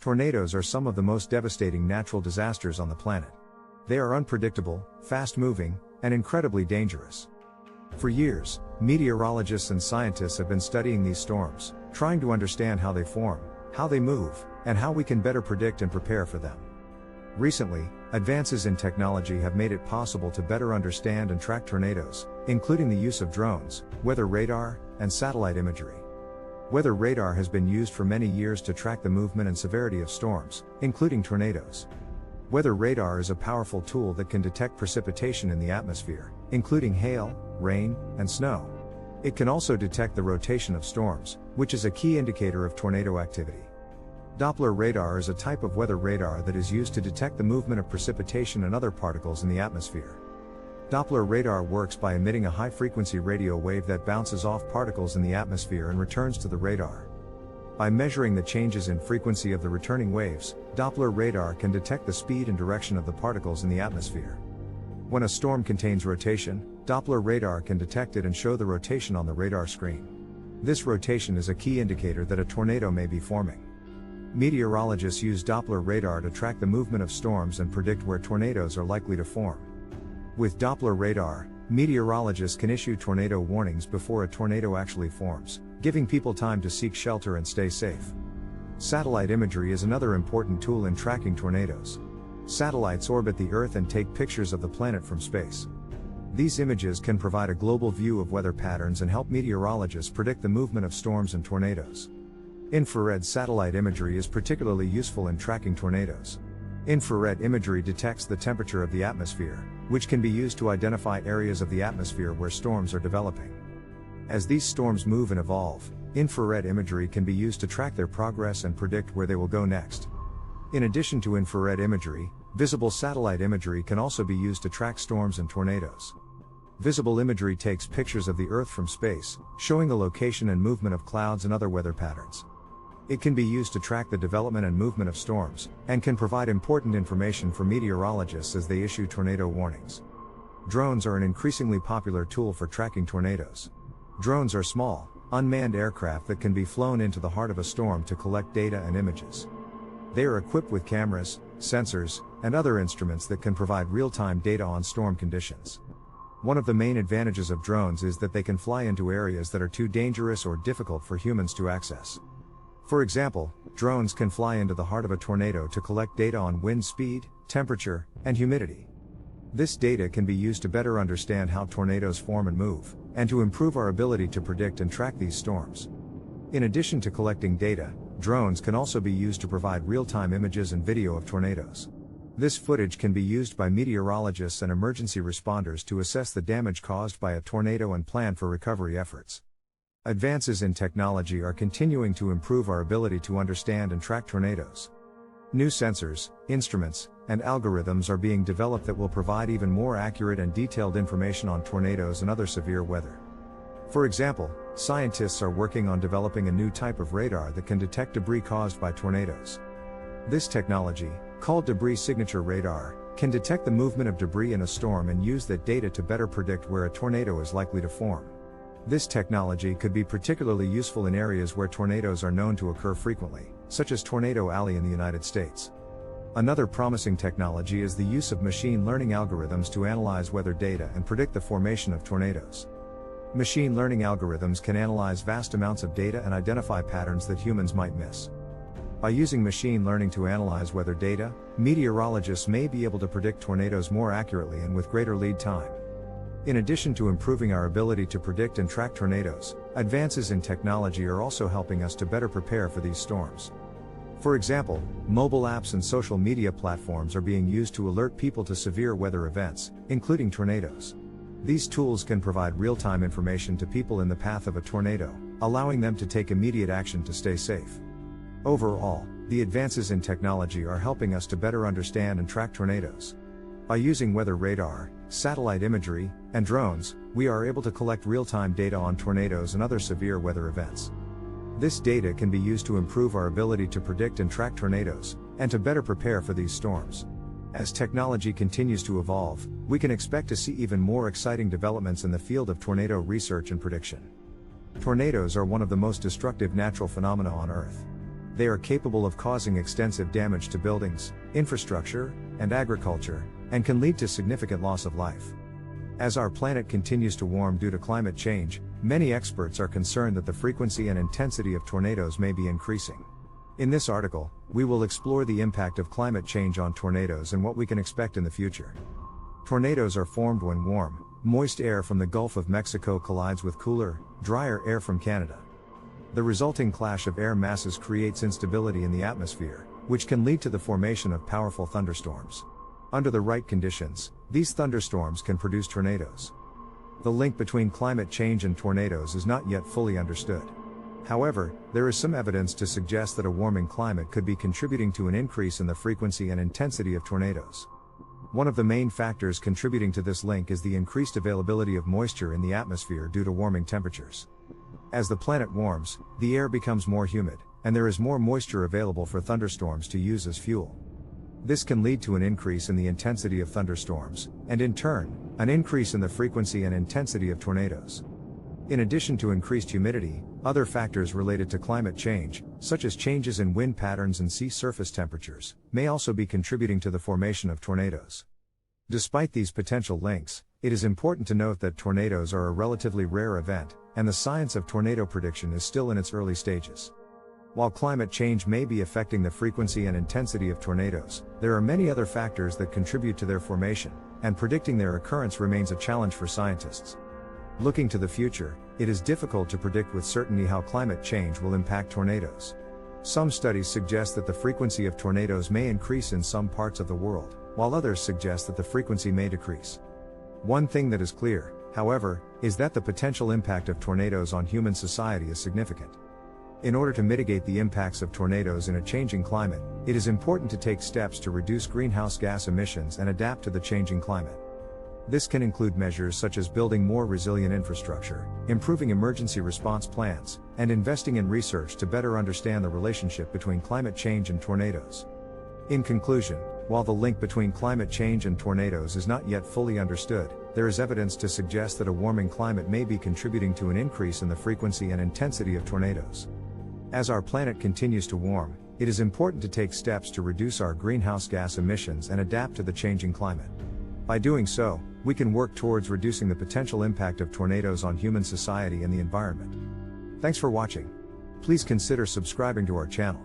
Tornadoes are some of the most devastating natural disasters on the planet. They are unpredictable, fast-moving, and incredibly dangerous. For years, meteorologists and scientists have been studying these storms, trying to understand how they form, how they move, and how we can better predict and prepare for them. Recently, advances in technology have made it possible to better understand and track tornadoes, including the use of drones, weather radar, and satellite imagery. Weather radar has been used for many years to track the movement and severity of storms, including tornadoes. Weather radar is a powerful tool that can detect precipitation in the atmosphere, including hail, rain, and snow. It can also detect the rotation of storms, which is a key indicator of tornado activity. Doppler radar is a type of weather radar that is used to detect the movement of precipitation and other particles in the atmosphere. Doppler radar works by emitting a high-frequency radio wave that bounces off particles in the atmosphere and returns to the radar. By measuring the changes in frequency of the returning waves, Doppler radar can detect the speed and direction of the particles in the atmosphere. When a storm contains rotation, Doppler radar can detect it and show the rotation on the radar screen. This rotation is a key indicator that a tornado may be forming. Meteorologists use Doppler radar to track the movement of storms and predict where tornadoes are likely to form. With Doppler radar, meteorologists can issue tornado warnings before a tornado actually forms, giving people time to seek shelter and stay safe. Satellite imagery is another important tool in tracking tornadoes. Satellites orbit the Earth and take pictures of the planet from space. These images can provide a global view of weather patterns and help meteorologists predict the movement of storms and tornadoes. Infrared satellite imagery is particularly useful in tracking tornadoes. Infrared imagery detects the temperature of the atmosphere, which can be used to identify areas of the atmosphere where storms are developing. As these storms move and evolve, infrared imagery can be used to track their progress and predict where they will go next. In addition to infrared imagery, visible satellite imagery can also be used to track storms and tornadoes. Visible imagery takes pictures of the Earth from space, showing the location and movement of clouds and other weather patterns. It can be used to track the development and movement of storms, and can provide important information for meteorologists as they issue tornado warnings. Drones are an increasingly popular tool for tracking tornadoes. Drones are small, unmanned aircraft that can be flown into the heart of a storm to collect data and images. They are equipped with cameras, sensors, and other instruments that can provide real-time data on storm conditions. One of the main advantages of drones is that they can fly into areas that are too dangerous or difficult for humans to access. For example, drones can fly into the heart of a tornado to collect data on wind speed, temperature, and humidity. This data can be used to better understand how tornadoes form and move, and to improve our ability to predict and track these storms. In addition to collecting data, drones can also be used to provide real-time images and video of tornadoes. This footage can be used by meteorologists and emergency responders to assess the damage caused by a tornado and plan for recovery efforts. Advances in technology are continuing to improve our ability to understand and track tornadoes. New sensors, instruments, and algorithms are being developed that will provide even more accurate and detailed information on tornadoes and other severe weather. For example, scientists are working on developing a new type of radar that can detect debris caused by tornadoes. This technology, called debris signature radar, can detect the movement of debris in a storm and use that data to better predict where a tornado is likely to form. This technology could be particularly useful in areas where tornadoes are known to occur frequently, such as Tornado Alley in the United States. Another promising technology is the use of machine learning algorithms to analyze weather data and predict the formation of tornadoes. Machine learning algorithms can analyze vast amounts of data and identify patterns that humans might miss. By using machine learning to analyze weather data, meteorologists may be able to predict tornadoes more accurately and with greater lead time. In addition to improving our ability to predict and track tornadoes, advances in technology are also helping us to better prepare for these storms. For example, mobile apps and social media platforms are being used to alert people to severe weather events, including tornadoes. These tools can provide real-time information to people in the path of a tornado, allowing them to take immediate action to stay safe. Overall, the advances in technology are helping us to better understand and track tornadoes. By using weather radar, satellite imagery, and drones, we are able to collect real-time data on tornadoes and other severe weather events. This data can be used to improve our ability to predict and track tornadoes, and to better prepare for these storms. As technology continues to evolve, we can expect to see even more exciting developments in the field of tornado research and prediction. Tornadoes are one of the most destructive natural phenomena on Earth. They are capable of causing extensive damage to buildings, infrastructure, and agriculture, and can lead to significant loss of life. As our planet continues to warm due to climate change, many experts are concerned that the frequency and intensity of tornadoes may be increasing. In this article, we will explore the impact of climate change on tornadoes and what we can expect in the future. Tornadoes are formed when warm, moist air from the Gulf of Mexico collides with cooler, drier air from Canada. The resulting clash of air masses creates instability in the atmosphere, which can lead to the formation of powerful thunderstorms. Under the right conditions, these thunderstorms can produce tornadoes. The link between climate change and tornadoes is not yet fully understood. However, there is some evidence to suggest that a warming climate could be contributing to an increase in the frequency and intensity of tornadoes. One of the main factors contributing to this link is the increased availability of moisture in the atmosphere due to warming temperatures. As the planet warms, the air becomes more humid, and there is more moisture available for thunderstorms to use as fuel. This can lead to an increase in the intensity of thunderstorms, and in turn, an increase in the frequency and intensity of tornadoes. In addition to increased humidity, other factors related to climate change, such as changes in wind patterns and sea surface temperatures, may also be contributing to the formation of tornadoes. Despite these potential links, it is important to note that tornadoes are a relatively rare event, and the science of tornado prediction is still in its early stages. While climate change may be affecting the frequency and intensity of tornadoes, there are many other factors that contribute to their formation, and predicting their occurrence remains a challenge for scientists. Looking to the future, it is difficult to predict with certainty how climate change will impact tornadoes. Some studies suggest that the frequency of tornadoes may increase in some parts of the world, while others suggest that the frequency may decrease. One thing that is clear, however, is that the potential impact of tornadoes on human society is significant. In order to mitigate the impacts of tornadoes in a changing climate, it is important to take steps to reduce greenhouse gas emissions and adapt to the changing climate. This can include measures such as building more resilient infrastructure, improving emergency response plans, and investing in research to better understand the relationship between climate change and tornadoes. In conclusion, while the link between climate change and tornadoes is not yet fully understood, there is evidence to suggest that a warming climate may be contributing to an increase in the frequency and intensity of tornadoes. As our planet continues to warm, it is important to take steps to reduce our greenhouse gas emissions and adapt to the changing climate. By doing so, we can work towards reducing the potential impact of tornadoes on human society and the environment. Thanks for watching. Please consider subscribing to our channel.